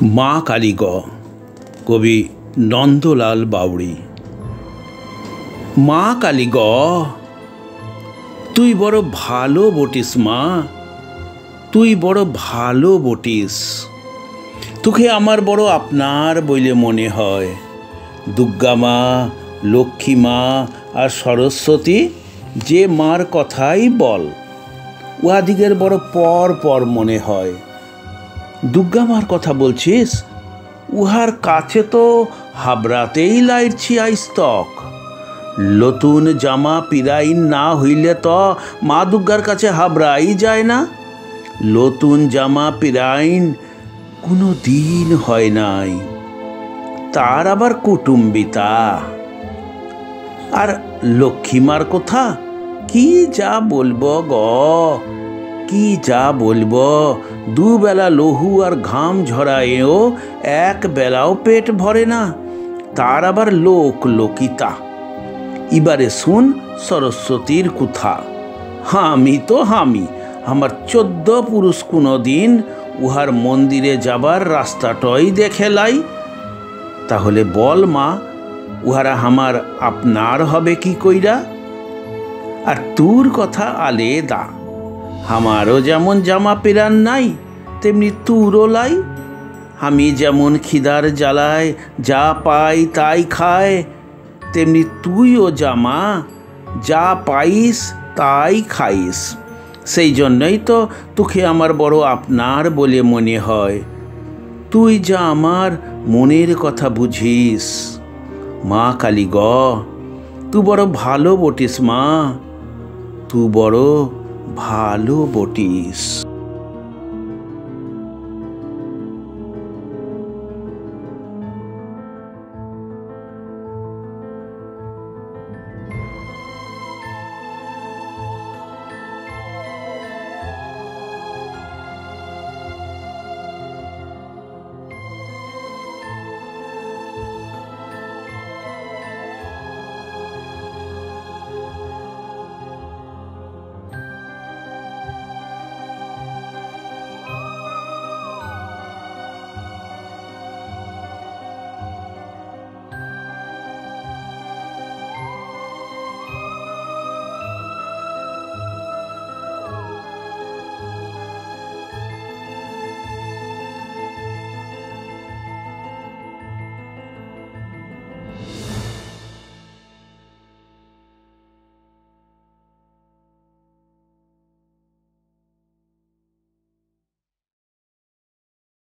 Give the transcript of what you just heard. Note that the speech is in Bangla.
মা কালী গ কবি নন্দলাল বাউড়ি। মা কালী গ তুই বড় ভালো বটিস মা, তুই বড় ভালো বটিস। তোকে আমার বড় আপনার বইলে মনে হয়। দুর্গা মা, লক্ষ্মী মা আর সরস্বতী যে মার কথাই বল, উহাদিগের বড় পর পর মনে হয়। দুর্গা মার কথা বলছিস? উহার কাছে তো হাবড়াতেই লাইটছি আইস্তক। নতুন জামা পিরাইন না হইলে তো মা দুর্গার কাছে হাবড়াই যায় না। নতুন জামা পিরাইন কোনো দিন হয় নাই। তার আবার কুটুম্বিতা। আর লক্ষ্মীমার কথা কি যা বলবো গ, কি যা বলবো। দুবেলা লহু আর ঘাম ঝরায়েও এক বেলাও পেট ভরে না। তার আবার লোকিতা। এবারে শুন সরস্বতীর কথা। হামি তো হামি, আমার 14 পুরুষ কোনো দিন উহার মন্দিরে যাবার রাস্তাটাই দেখে লাই। তাহলে বল মা, উহারা আমার আপনার হবে কি কইরা? আর তোর কথা আলেদা। আমারও যেমন জামা পেরান নাই, তেমনি তুরও লাই। আমি যেমন খিদার জ্বালায় যা পাই তাই খায়, তেমনি তুইও জামা যা পাইস তাই খাইস। সেই জন্যই তো তোকে আমার বড় আপনার বলে মনে হয়। তুই যা আমার মনের কথা বুঝিস। মা কালী গ তুই বড় ভালো বটিস মা, তুই বড় ভালো বটিস।